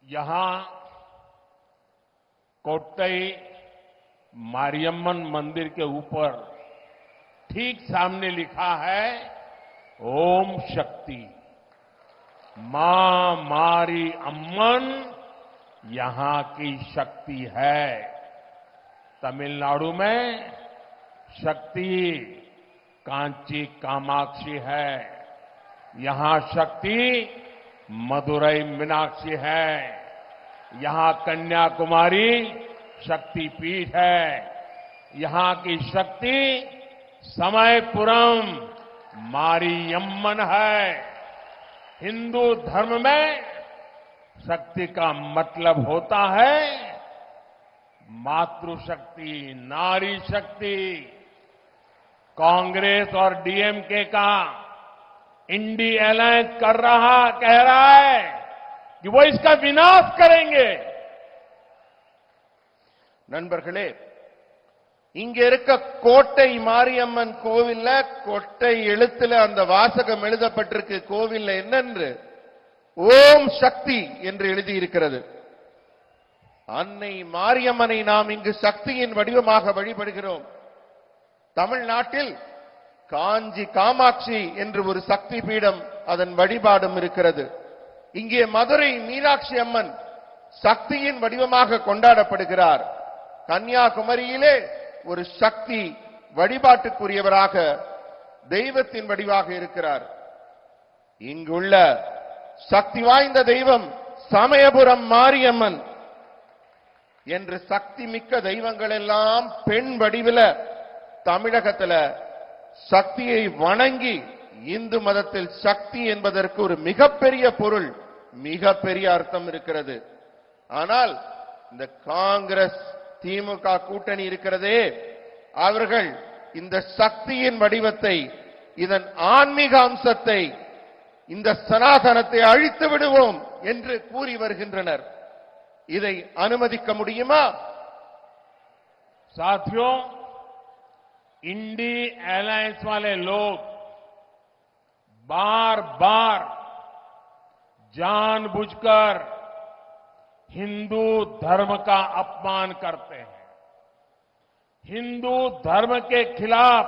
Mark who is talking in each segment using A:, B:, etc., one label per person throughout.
A: यहां कोट्टई मारियम्मन मंदिर के ऊपर ठीक सामने लिखा है ओम शक्ति। मां मारी अम्मन यहां की शक्ति है। तमिलनाडु में शक्ति कांची कामाक्षी है, यहां शक्ति मदुरई मीनाक्षी है, यहां कन्याकुमारी शक्तिपीठ है, यहां की शक्ति समयपुरम मारियम्मन है। हिंदू धर्म में शक्ति का मतलब होता है मातृशक्ति, नारी शक्ति। कांग्रेस और डीएमके का इंडी अलायंस कह रहा है कि वो इसका विनाश करेंगे।
B: நண்பர்களே, இங்க இருக்க கோட்டை மாரியம்மன் கோவில்ல கொட்டை எழுத்துல அந்த வாசகம் எழுதப்பட்டிருக்கு. கோவில்ல என்னென்று ஓம் சக்தி என்று எழுதி இருக்கிறது. அன்னை மாரியம்மனை நாம் இங்கு சக்தியின் வடிவமாக வழிபடுகிறோம். தமிழ்நாட்டில் காஞ்சி காமாட்சி என்று ஒரு சக்தி பீடம், அதன் வழிபாடும் இருக்கிறது. இங்கே மதுரை மீனாட்சி அம்மன் சக்தியின் வடிவமாக கொண்டாடப்படுகிறார். கன்னியாகுமரியிலே ஒரு சக்தி வழிபாட்டுக்குரியவராக தெய்வத்தின் வடிவாக இருக்கிறார். இங்குள்ள சக்தி வாய்ந்த தெய்வம் சமயபுரம் மாரியம்மன் என்று சக்தி மிக்க தெய்வங்கள் எல்லாம் பெண் வடிவில தமிழகத்தில் சக்தியை வணங்கி இந்து மதத்தில் சக்தி என்பதற்கு ஒரு மிகப்பெரிய பொருள், மிகப்பெரிய அர்த்தம் இருக்கிறது. ஆனால் இந்த காங்கிரஸ் திமுக கூட்டணி இருக்கிறதே, அவர்கள் இந்த சக்தியின் வடிவத்தை, இதன் ஆன்மீக அம்சத்தை, இந்த சனாதனத்தை அழித்து விடுவோம் என்று கூறி வருகின்றனர். இதை அனுமதிக்க முடியுமா?
A: साथियों, इंडी अलायंस वाले लोग बार बार जानबूझकर हिंदू धर्म का अपमान करते हैं। हिंदू धर्म के खिलाफ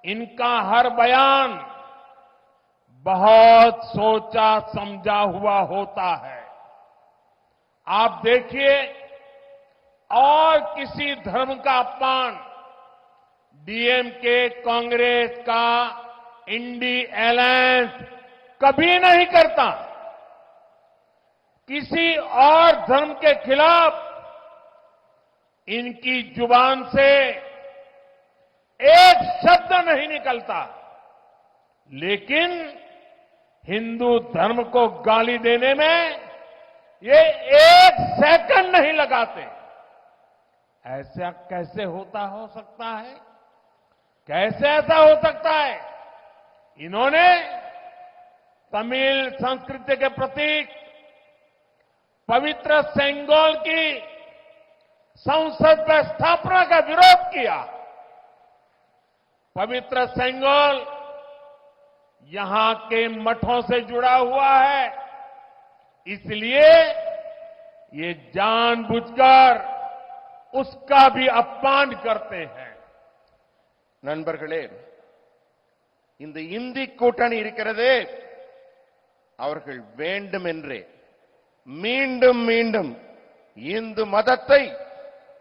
A: इनका हर बयान बहुत सोचा समझा हुआ होता है। आप देखिए, और किसी धर्म का अपमान डीएमके कांग्रेस का इंडी अलायंस कभी नहीं करता। किसी और धर्म के खिलाफ इनकी जुबान से एक शब्द नहीं निकलता, लेकिन हिंदू धर्म को गाली देने में ये एक सेकंड नहीं लगाते। ऐसा कैसे हो सकता है? कैसे ऐसा हो सकता है? इन्होंने तमिल संस्कृति के प्रतीक पवित्र सेंगोल की संसद में स्थापना का विरोध किया। पवित्र सेंगोल यहां के मठों से जुड़ा हुआ है, इसलिए ये जानबूझकर उसका भी अपमान करते हैं।
B: நண்பர்களே, இந்த இந்தி கூட்டணி இருக்கிறதே, அவர்கள் வேண்டுமென்றே மீண்டும் மீண்டும் இந்து மதத்தை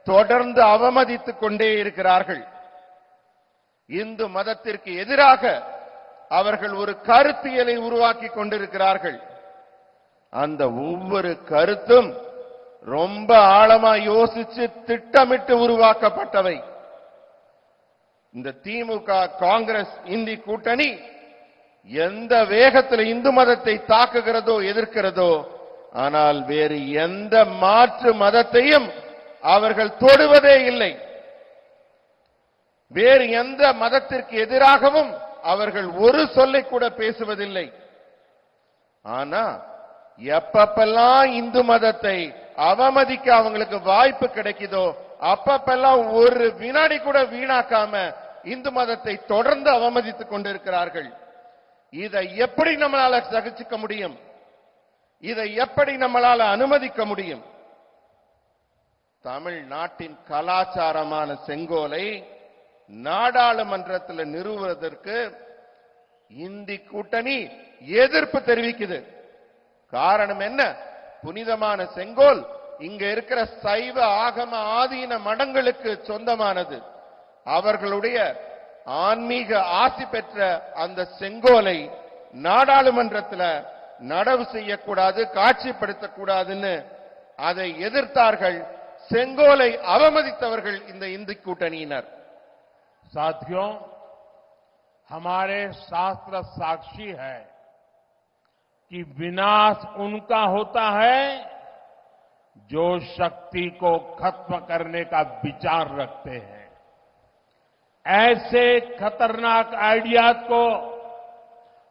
B: தொடர்ந்து அவமதித்துக் கொண்டே இருக்கிறார்கள். இந்து மதத்திற்கு எதிராக அவர்கள் ஒரு கருத்தியலை உருவாக்கி கொண்டிருக்கிறார்கள். அந்த ஒவ்வொரு கருத்தும் ரொம்ப ஆழமா யோசிச்சு திட்டமிட்டு உருவாக்கப்பட்டவை. இந்த திமுக காங்கிரஸ் இந்தி கூட்டணி எந்த வேகத்தில் இந்து மதத்தை தாக்குகிறதோ, எதிர்க்கிறதோ, ஆனால் வேறு எந்த மாற்று மதத்தையும் அவர்கள் தொடுவதே இல்லை. வேறு எந்த மதத்திற்கு எதிராகவும் அவர்கள் ஒரு சொல்லை கூட பேசுவதில்லை. ஆனா எப்பப்பெல்லாம் இந்து மதத்தை அவமதிக்க அவங்களுக்கு வாய்ப்பு கிடைக்குதோ, அப்பப்பெல்லாம் ஒரு வினாடி கூட வீணாக்காம இந்து மதத்தை தொடர்ந்து அவமதித்துக் கொண்டிருக்கிறார்கள். இதை எப்படி நம்மளால சகிச்சுக்க முடியும்? இதை எப்படி நம்மளால அனுமதிக்க முடியும்? தமிழ்நாட்டின் கலாச்சாரமான செங்கோலை நாடாளுமன்றத்தில் நிறுவுவதற்கு இந்தி கூட்டணி எதிர்ப்பு தெரிவிக்குது. காரணம் என்ன? புனிதமான செங்கோல் இங்க இருக்கிற சைவ ஆகம ஆதீன மடங்களுக்கு சொந்தமானது. அவர்களுடைய ஆன்மீக ஆசி பெற்ற அந்த செங்கோலை நாடாளுமன்றத்தில் நடவு செய்யக்கூடாது, காட்சிப்படுத்தக்கூடாதுன்னு அதை எதிர்த்தார்கள். செங்கோலை அவமதித்தவர்கள் இந்த இந்தி கூட்டணியினர்.
A: साथियों, हमारे शास्त्र साक्षी है कि विनाश उनका होता है जो शक्ति को खत्म करने का विचार रखते हैं। ऐसे खतरनाक आइडियाज को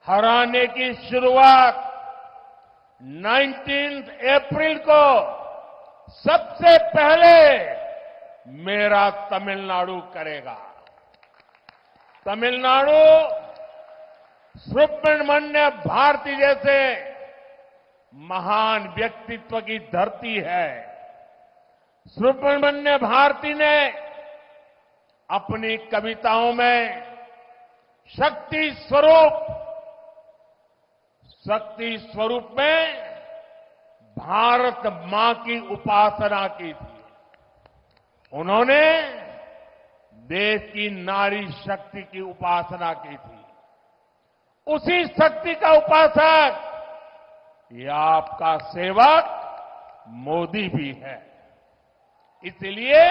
A: हराने की शुरुआत 19 अप्रैल को सबसे पहले मेरा तमिलनाडु करेगा। तमिलनाडु सुब्रमण्य भारती जैसे महान व्यक्तित्व की धरती है। सुब्रमण्य भारती ने अपनी कविताओं में शक्ति स्वरूप में भारत मां की उपासना की थी। उन्होंने देश की नारी शक्ति की उपासना की थी। उसी शक्ति का उपासक ये आपका सेवक मोदी भी है। इसलिए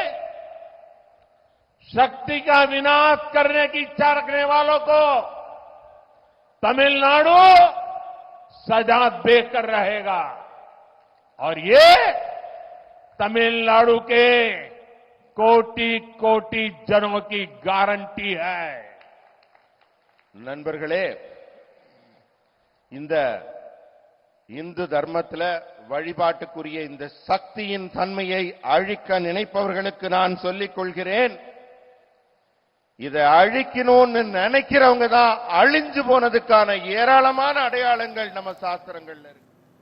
A: शक्ति का विनाश करने की इच्छा रखने वालों को तमिलनाडु सजा देकर रहेगा और ये तमिलनाडु के कोटि कोटि जनों की गारंटी है।
B: நண்பர்களே, இந்த இந்து தர்மத்தில் வழிபாட்டுக்குரிய இந்த சக்தியின் தன்மையை அழிக்க நினைப்பவர்களுக்கு நான் சொல்லிக் கொள்கிறேன், இதை அழிக்கணும்னு நினைக்கிறவங்க தான் அழிஞ்சு போனதுக்கான ஏராளமான அடையாளங்கள் நம்ம சாஸ்திரங்கள்ல இருக்கு.